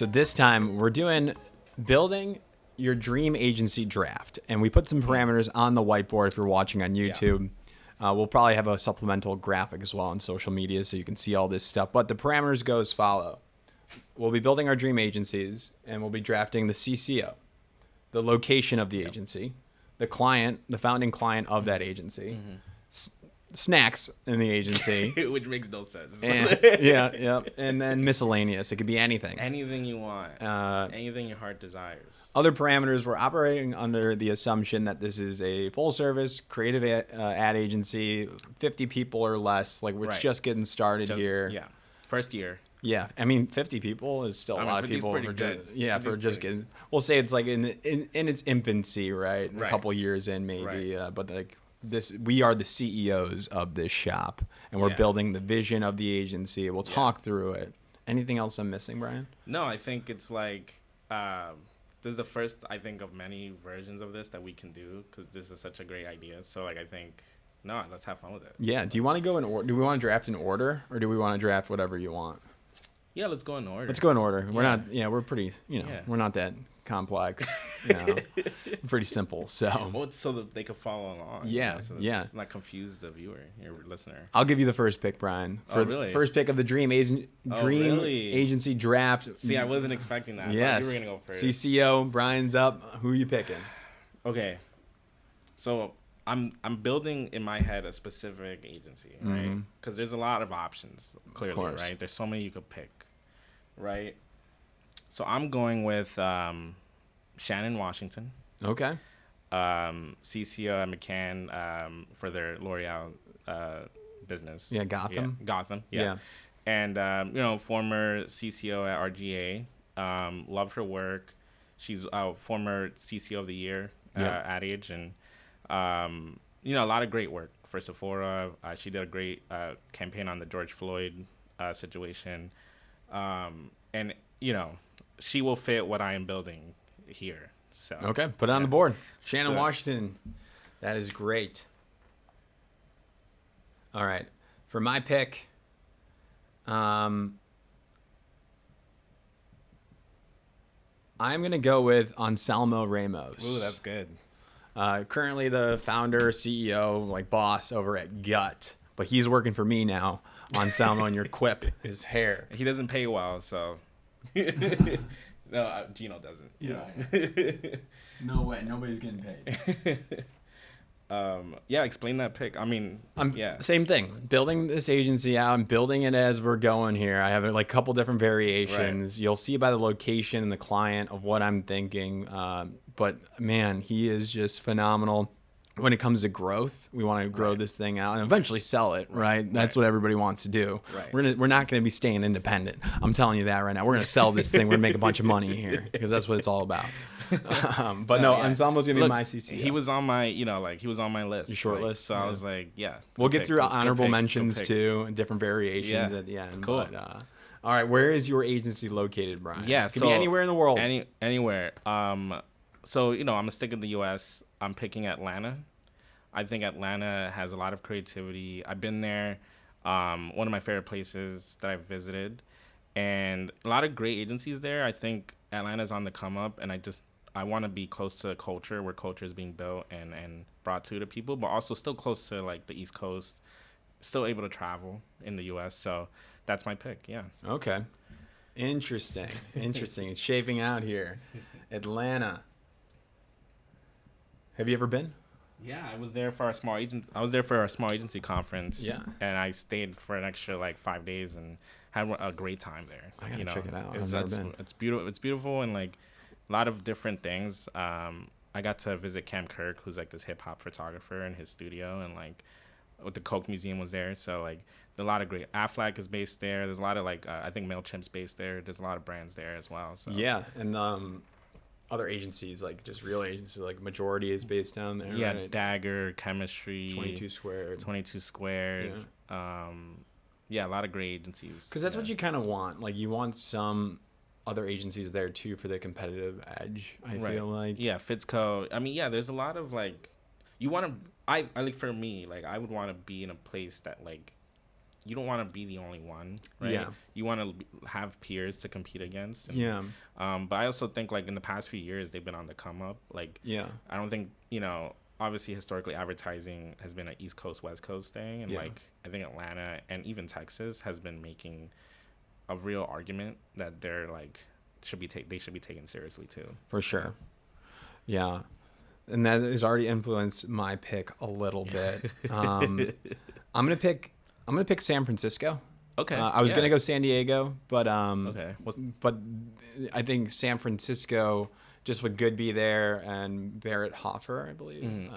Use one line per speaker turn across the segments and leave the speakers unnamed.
So this time we're doing building your dream agency draft, and we put some parameters on the whiteboard. If you're watching on YouTube, we'll probably have a supplemental graphic as well on social media so you can see all this stuff. But the parameters go as follow. We'll be building our dream agencies, and we'll be drafting the CCO, the location of the agency, the client, the founding client of that agency, snacks in the agency,
which makes no sense.
And, and then miscellaneous. It could be anything.
Anything you want, anything your heart desires.
Other parameters, we're operating under the assumption that this is a full-service creative ad agency, 50 people or less. Like, we're just getting started here.
Yeah, first year.
Yeah, I mean, 50 people is still a lot of people. For just getting. We'll say it's like in its infancy, right? A couple years in, maybe. But like this, we are the CEOs of this shop, and we're building the vision of the agency. We'll talk through it. Anything else I'm missing, Brian?
No, I think it's like this is the first, I think, of many versions of this that we can do because this is such a great idea. So like, I think. No, let's have fun with it.
Yeah. Do you want to go in order? Do we want to draft in order, or do we want to draft whatever you want?
Yeah, let's go in order.
Let's go in order. We're not. Yeah, we're pretty. We're not that complex. We're pretty simple. So.
So that they can follow along.
Yeah.
So not confuse the viewer, your listener.
I'll give you the first pick, Brian. For
really?
First pick of the dream agency draft.
See, I wasn't expecting that.
Yes.
You were gonna go first.
CCO, Brian's up. Who are you picking?
Okay. So I'm building in my head a specific agency, right? Because there's a lot of options, clearly, right? There's so many you could pick, right? So I'm going with Shannon Washington.
Okay.
CCO at McCann for their L'Oreal business.
Yeah, Gotham.
Yeah, Gotham, yeah. And, former CCO at RGA. Love her work. She's former CCO of the year at Age, and a lot of great work for Sephora. She did a great campaign on the George Floyd situation. And, she will fit what I am building here. So
okay, put it on the board. Shannon Washington. That is great. All right. For my pick, I'm going to go with Anselmo Ramos.
Ooh, that's good.
Currently the founder, CEO, like boss over at Gut, but he's working for me now. Anselmo and your quip, his hair.
He doesn't pay well, so. No, Geno doesn't.
Yeah. No way. Nobody's getting paid.
Explain that pick. I mean,
same thing. Building this agency out. I'm building it as we're going here. I have like a couple different variations. Right. You'll see by the location and the client of what I'm thinking. But man, he is just phenomenal. When it comes to growth, we want to grow this thing out and eventually sell it, right? That's what everybody wants to do.
Right.
We're not going to be staying independent. I'm telling you that right now. We're going to sell this thing. We're going to make a bunch of money here because that's what it's all about. Anselmo's going to be my CCO.
He was on my, he was on my list.
Your short list?
So I was like,
We'll get through honorable mentions too and different variations at the end.
Cool.
But, all right, where is your agency located, Brian?
Yeah,
it could be anywhere in the world.
Anywhere. So, I'm going to stick in the U.S. I'm picking Atlanta. I think Atlanta has a lot of creativity. I've been there. One of my favorite places that I've visited. And a lot of great agencies there. I think Atlanta's on the come up. And I want to be close to culture, where culture is being built and brought to people. But also still close to, like, the East Coast. Still able to travel in the U.S. So that's my pick, yeah.
Okay. Interesting. It's shaping out here. Atlanta. Have you ever been?
Yeah, I was there for a small agency conference.
Yeah,
and I stayed for an extra 5 days and had a great time there.
I gotta check it out. I've
never been. It's beautiful. It's beautiful and like a lot of different things. I got to visit Cam Kirk, who's like this hip hop photographer in his studio, and like the Coke Museum was there. So like a lot of great. Aflac is based there. There's a lot of I think MailChimp's based there. There's a lot of brands there as well. So
yeah, and other agencies, like just real agencies, like Majority is based down there.
Yeah,
right?
Dagger, Chemistry,
22 Squared.
Yeah, a lot of great agencies.
Because that's what you kind of want. Like you want some other agencies there too for the competitive edge. I feel like.
Yeah, Fitzco. I mean, yeah, there's a lot of like, you want to. I like for me, like I would want to be in a place that like you don't want to be the only one, right?
Yeah.
You want to have peers to compete against. And,
Yeah.
But I also think like in the past few years they've been on the come up. Like,
Yeah.
I don't think, obviously historically advertising has been an East Coast, West Coast thing, and like I think Atlanta and even Texas has been making a real argument that they're like they should be taken seriously too.
For sure. Yeah. And that has already influenced my pick a little bit. I'm gonna pick San Francisco.
Okay.
I was gonna go San Diego, but
okay.
But I think San Francisco, just with Goodby there and Barrett Hoffer, I believe,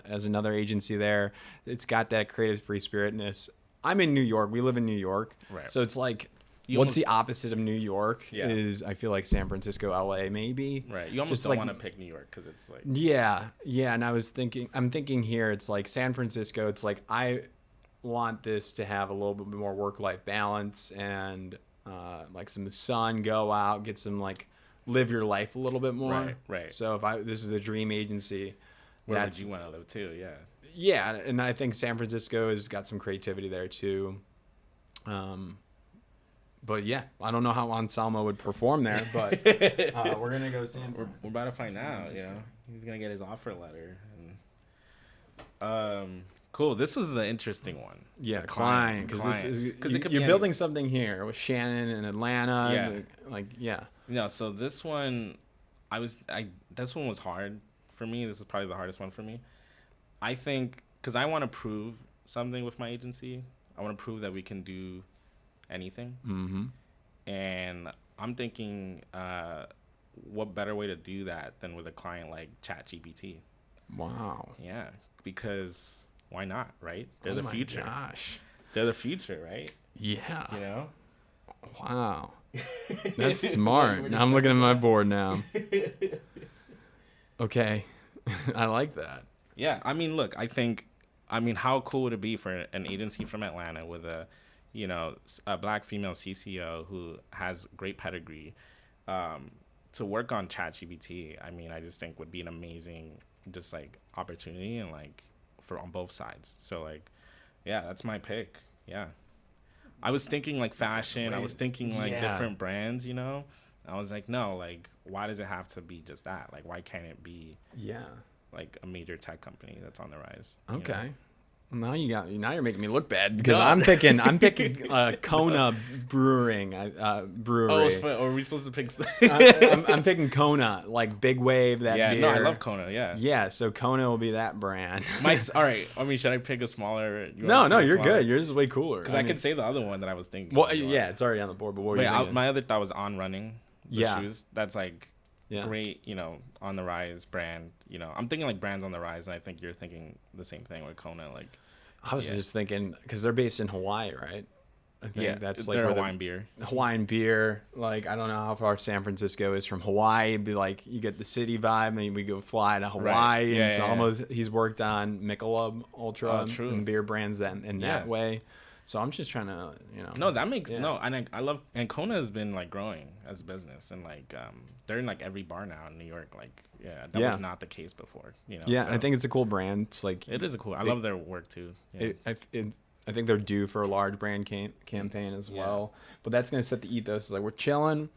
as another agency there, it's got that creative free spiritness. I'm in New York. We live in New York,
right?
So it's like, what's the opposite of New York?
Yeah.
Is I feel like San Francisco, LA, maybe.
Right. You almost don't want to pick New York because it's like.
Yeah. And I'm thinking here, it's like San Francisco. It's like I want this to have a little bit more work-life balance and like some sun, go out, get some like live your life a little bit more.
Right.
So if this is a dream agency,
where would you want to live too? Yeah.
Yeah, and I think San Francisco has got some creativity there too. But yeah, I don't know how Anselmo would perform there, but we're gonna go San.
We're about to find out. He's gonna get his offer letter. And, cool. This was an interesting one.
Yeah, Klein, because this is you're building something here with Shannon and Atlanta.
Yeah. So this one, this one was hard for me. This is probably the hardest one for me. I think because I want to prove something with my agency. I want to prove that we can do anything.
Mm-hmm.
And I'm thinking, what better way to do that than with a client like ChatGPT?
Wow.
Yeah, because why not, right? They're the future.
Gosh.
They're the future, right?
Yeah. Wow. That's smart. Now I'm looking at my board now. Okay. I like that.
Yeah. I mean, look, how cool would it be for an agency from Atlanta with a black female CCO who has great pedigree to work on ChatGPT? I mean, I just think would be an amazing just like opportunity and like for on both sides. So like, yeah, that's my pick. Yeah. I was thinking like fashion. I was thinking like different brands, I was like, no, like, why does it have to be just that? Like, why can't it be like a major tech company that's on the rise?
Okay. Now you're making me look bad because I'm picking Kona Brewery.
Oh, are we supposed to pick?
I'm picking Kona, like Big Wave. That beer.
No, I love Kona. Yeah.
So Kona will be that brand.
All right. I mean, should I pick a smaller?
No, you're good. Yours is way cooler.
Because I could say the other one that I was thinking.
Well, it's already on the board. But what were you thinking?
My other thought was On Running. Shoes. That's like great. On the rise brand. I'm thinking like brands on the rise, and I think you're thinking the same thing with Kona. Like,
I was just thinking because they're based in Hawaii, right? I think that's like
they're Hawaiian beer.
Hawaiian beer. Like, I don't know how far San Francisco is from Hawaii. It'd be like you get the city vibe, and we go fly to Hawaii. Right. And he's worked on Michelob Ultra and beer brands in that way. So I'm just trying to,
No, that makes and I love, and Kona has been like growing as a business, and like they're in like every bar now in New York. Like, that was not the case before.
Yeah, so. I think it's a cool brand. It's like
it is a cool. I love their work too. Yeah.
I think they're due for a large brand campaign as well. But that's gonna set the ethos. It's like we're chilling,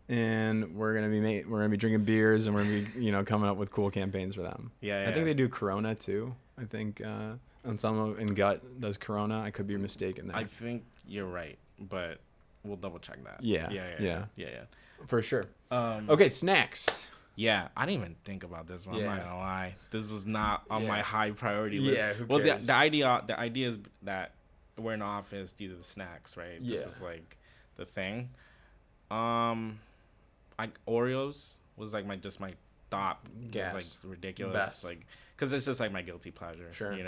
and we're gonna be drinking beers, and we're gonna be coming up with cool campaigns for them.
Yeah.
I think they do Corona too. I think. Anselmo in Gut does Corona. I could be mistaken there.
I think you're right, but we'll double check that.
Yeah. For sure.
Okay,
snacks.
Yeah, I didn't even think about this one. I'm not gonna lie. This was not on my high priority list.
Yeah, who cares?
Well, the idea is that we're in the office. These are the snacks, right?
Yeah.
This is like the thing. Oreos was like my thought.
Gas.
Just like ridiculous.
Best.
Like, because it's just like my guilty pleasure.
Sure.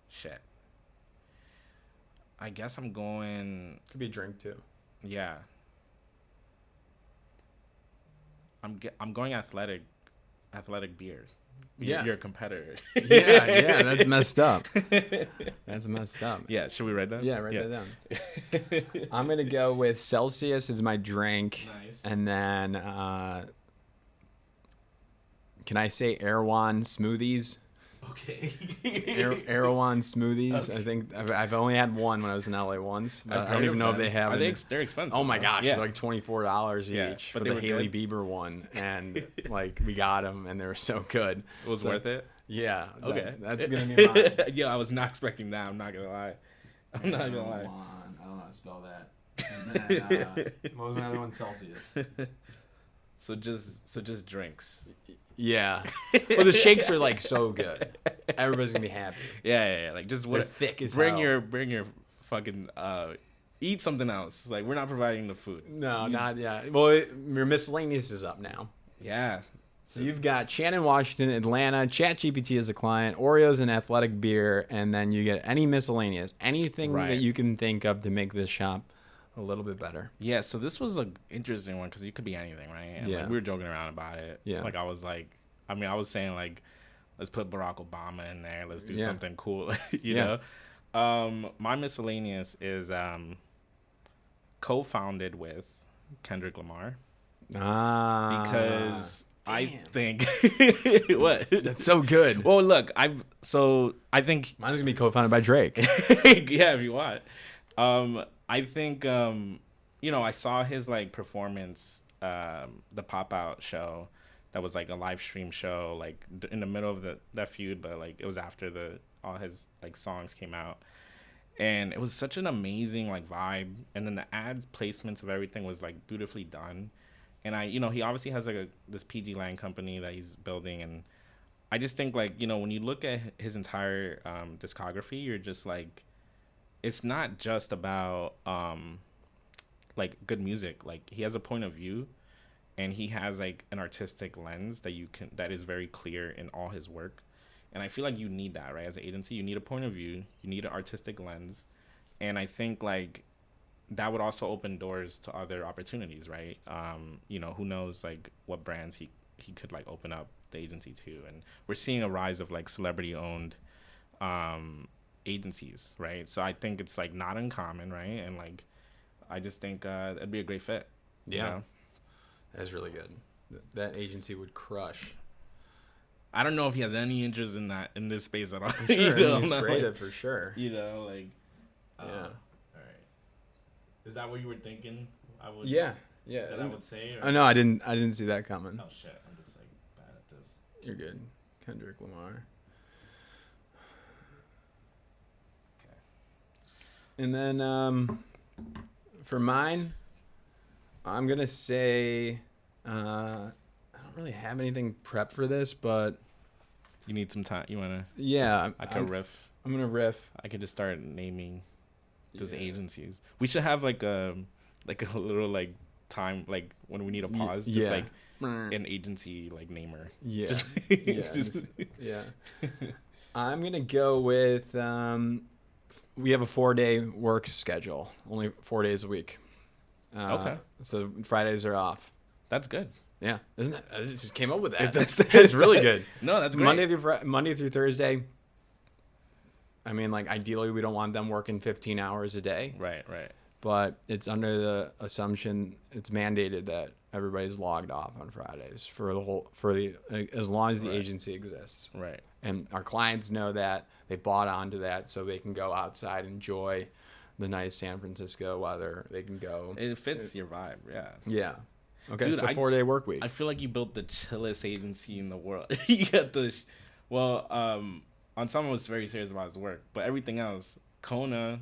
Shit. I guess I'm going.
Could be a drink too.
Yeah. I'm going athletic beer.
Yeah.
You're a competitor.
yeah, that's messed up.
Yeah, should we write that?
Yeah, write that down. I'm going to go with Celsius as my drink.
Nice.
And then, can I say Erewhon smoothies?
Okay.
Erewhon smoothies. Okay. I think I've only had one when I was in LA once. But I don't even know if they have.
They're expensive.
Oh my gosh, they're like $24 each for the Hailey Bieber one, and like we got them, and they were so good.
It was worth it.
Yeah.
Okay.
That's gonna be mine.
Yeah, I was not expecting that. I'm not gonna lie. I don't know
how to spell that. And then, what was my other one? Celsius.
So just drinks.
Yeah. Well, the shakes are like so good. Everybody's gonna be happy.
Yeah. Like just
they're thick as
bring
hell.
Bring your fucking eat something else. Like, we're not providing the food.
No, not yet. Well, your miscellaneous is up now.
Yeah.
So you've got Shannon, Washington, Atlanta, ChatGPT as a client, Oreos and Athletic Beer, and then you get any miscellaneous, anything that you can think of to make this shop a little bit better.
Yeah, so this was an interesting one because it could be anything, right? And like, we were joking around about it.
Yeah.
Like, I was saying, like, let's put Barack Obama in there. Let's do something cool, you know? My miscellaneous is co-founded with Kendrick Lamar. Because I think what?
That's so good.
Well, look, I think
mine's gonna be co-founded by Drake.
Yeah, if you want. I think I saw his like performance, the Pop Out show, that was like a live stream show, like in the middle of that feud, but like it was after all his like songs came out, and it was such an amazing like vibe, and then the ads placements of everything was like beautifully done. And he obviously has like this PG Lang company that he's building, and I just think like, when you look at his entire discography, you're just like, it's not just about like good music. Like, he has a point of view, and he has like an artistic lens that is very clear in all his work. And I feel like you need that, right? As an agency, you need a point of view, you need an artistic lens, and I think like that would also open doors to other opportunities, right? Who knows like what brands he could like open up the agency to. And we're seeing a rise of like celebrity owned agencies, right? So I think it's like not uncommon, right? And like, I just think it'd be a great fit.
Yeah. That's really good. That agency would crush.
I don't know if he has any interest in this space at all.
I'm sure. He's creative for sure.
Yeah. Is that what you were thinking? Yeah. That I would say?
Oh no, I didn't see that coming.
Oh shit, I'm just like bad at this.
You're good, Kendrick Lamar.
Okay.
And then for mine, I'm gonna say I don't really have anything prepped for this, but
you need some time. You wanna?
Yeah,
I could riff.
I'm gonna riff.
I could just start naming just agencies. We should have like a little like time, like when we need a pause, just like an agency like namer.
Yeah.
Just
I'm gonna go with we have a 4-day work schedule, only 4 days a week.
Okay.
So Fridays are off.
That's good.
Yeah, isn't it? I just came up with that. That's really good.
No, that's great.
Monday through Thursday. I mean, like, ideally, we don't want them working 15 hours a day.
Right.
But it's under the assumption, it's mandated that everybody's logged off on Fridays as long as the agency exists.
Right.
And our clients know that. They bought onto that, so they can go outside, enjoy the nice San Francisco weather. They can go.
It fits your vibe. Yeah.
Yeah. Okay.
Dude,
so 4-day work week.
I feel like you built the chillest agency in the world. You got on some of us very serious about his work, but everything else, Kona,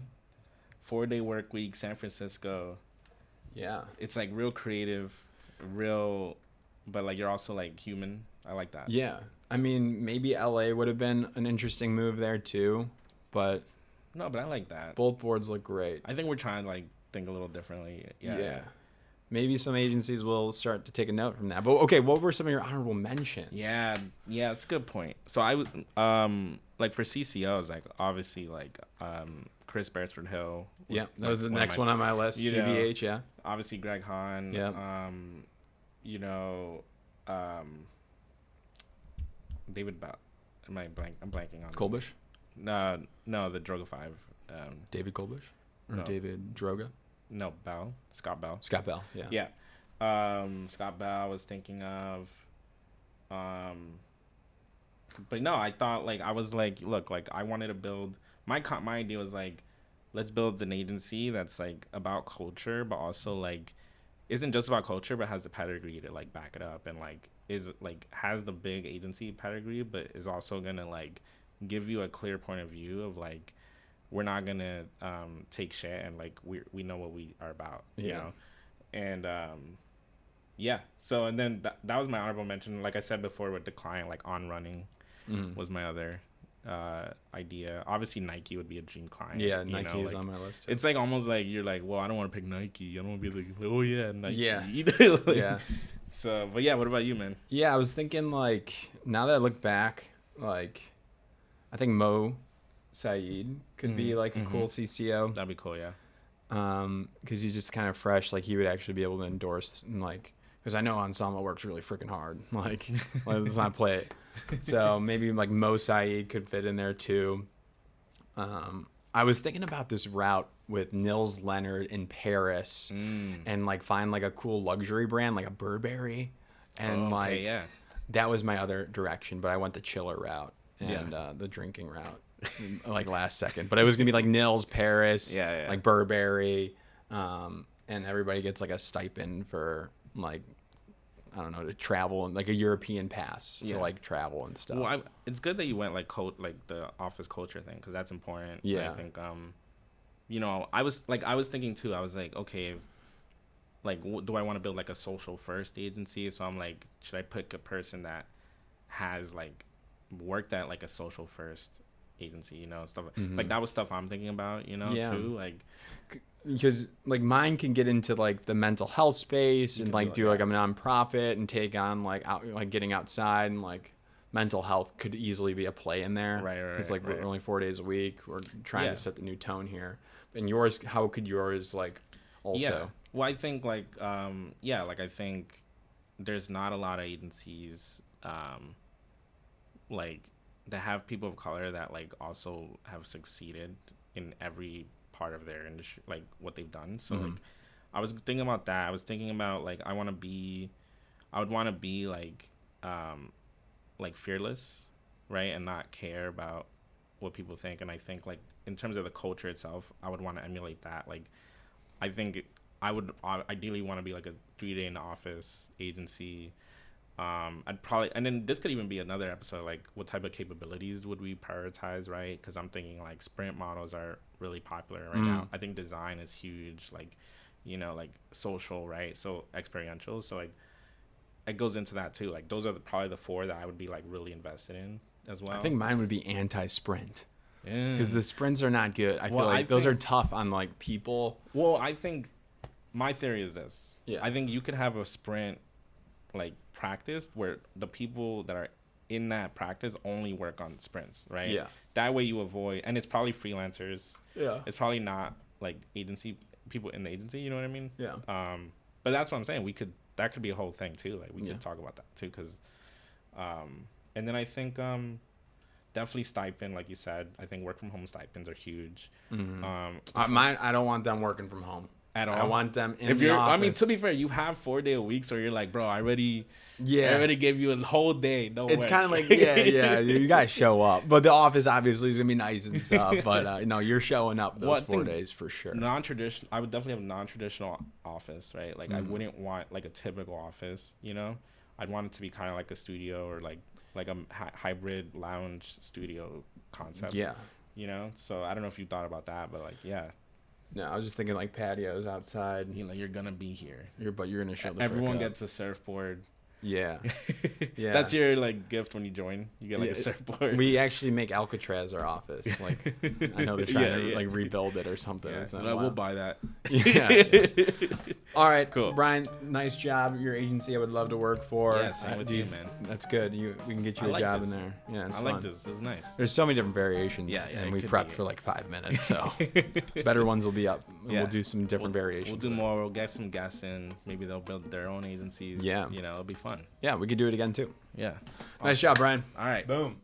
4-day work week, San Francisco.
Yeah.
It's like real creative, but like you're also like human. I like that.
Yeah. I mean, maybe LA would have been an interesting move there too, but
no, but I like that.
Both boards look great.
I think we're trying to like think a little differently. Yeah.
Maybe some agencies will start to take a note from that. But okay, what were some of your honorable mentions?
Yeah, that's a good point. So I was like for CCOs, like obviously like Chris Beresford Hill.
Yeah, that was the next one on my list. CBH, yeah.
Obviously Greg Hahn.
Yeah.
David Bell. I'm blanking on
Kolbush?
No, the Droga 5.
David Kolbush? Or
no.
David Droga?
No, Bell. Scott Bell.
Scott Bell, yeah.
Yeah. Scott Bell I was thinking of. but no, I thought like I was like, look, like I wanted to build my idea was like, let's build an agency that's like about culture, but also like isn't just about culture, but has the pedigree to like back it up, and like is like has the big agency pedigree, but is also gonna like give you a clear point of view of like we're not gonna take shit, and like we know what we are about, you know, and yeah. So and then that was my honorable mention. Like I said before with the client, like On Running was my other idea. Obviously Nike would be a dream client.
Yeah, Nike is on my list too.
It's like almost like you're like, well, I don't want to pick Nike. I don't want to be like, oh yeah, Nike.
Yeah.
Like,
yeah.
So, but yeah, what about you, man?
Yeah, I was thinking like now that I look back, like I think Mo Saeed could be like a cool CCO.
That'd be cool, yeah.
Because he's just kind of fresh. Like he would actually be able to endorse and like, because I know Ensemble works really freaking hard. Like, let's not play it. So maybe like Mo Saeed could fit in there too. I was thinking about this route with Nils Leonard in Paris and like find like a cool luxury brand like a Burberry, and that was my other direction. But I went the chiller route and the drinking route like last second. But it was gonna be like Nils Paris, like Burberry, and everybody gets like a stipend for like, I don't know, to travel, and like a European pass to like travel and stuff.
Well, it's good that you went like the office culture thing, because that's important.
Yeah.
I think you know, I was thinking too. I was like, okay, like do I want to build like a social first agency? So I'm like, should I pick a person that has like worked at like a social first agency, you know, stuff like that was stuff I'm thinking about, you know, too, like
because like mine can get into like the mental health space and like do like a nonprofit and take on like like getting outside, and like mental health could easily be a play in there.
Right.
It's like we're only 4 days a week. We're trying to set the new tone here. And yours, how could yours like also?
Yeah. Well, I think like like I think there's not a lot of agencies like that have people of color that like also have succeeded in every part of their industry, like what they've done. So like I was thinking about that. I was thinking about like I would want to be like fearless, right, and not care about what people think. And I think like in terms of the culture itself, I would want to emulate that. Like I think I would ideally want to be like a 3-day in the office agency. I'd probably, and then this could even be another episode, like what type of capabilities would we prioritize, right? Because I'm thinking like sprint models are really popular right now. I think design is huge, like, you know, like social, right? So experiential. So like it goes into that too. Like those are probably the 4 that I would be like really invested in as well.
I think mine would be anti-sprint, because the sprints are not good. I feel like those are tough on like people.
Well, I think my theory is this.
Yeah.
I think you could have a sprint like practice where the people that are in that practice only work on sprints, right?
Yeah.
That way you avoid, and it's probably freelancers.
Yeah.
It's probably not like agency people in the agency, you know what I mean?
Yeah.
But that's what I'm saying. That could be a whole thing too. Like we could talk about that too, because and then I think definitely stipend, like you said. I think work from home stipends are huge.
Mine, I don't want them working from home
at all.
I want them in the office.
I mean, to be fair, you have 4-day a week, so you're like, bro, I already gave you a whole day.
It's kind of like, you guys show up. But the office obviously is gonna be nice and stuff. But you're showing up those 4 days for sure.
Non-traditional. I would definitely have a non-traditional office, right? Like I wouldn't want like a typical office. You know, I'd want it to be kind of like a studio, or like a hybrid lounge studio concept.
Yeah.
You know, so I don't know if you thought about that, but like, yeah.
No, I was just thinking like patios outside.
You know, you're gonna be here.
But you're gonna show the
everyone gets a surfboard.
Yeah. Yeah.
That's your like gift when you join. You get like a surfboard.
We actually make Alcatraz our office. Like I know they're trying to like rebuild it or something.
Yeah.
It's not
we'll buy that.
All right,
cool.
Brian, nice job. Your agency I would love to work for.
Yeah, same with you, man.
That's good. We can get you a job in there. Yeah, it's
I
fun.
like this. This is nice.
There's so many different variations.
Yeah,
and we prepped for like 5 minutes, so better ones will be up.
Yeah.
We'll do some different variations.
We'll do more. We'll get some guests in. Maybe they'll build their own agencies.
Yeah.
You know, it'll be fun.
Yeah, we could do it again too.
Yeah.
Nice job, Brian.
All right.
Boom.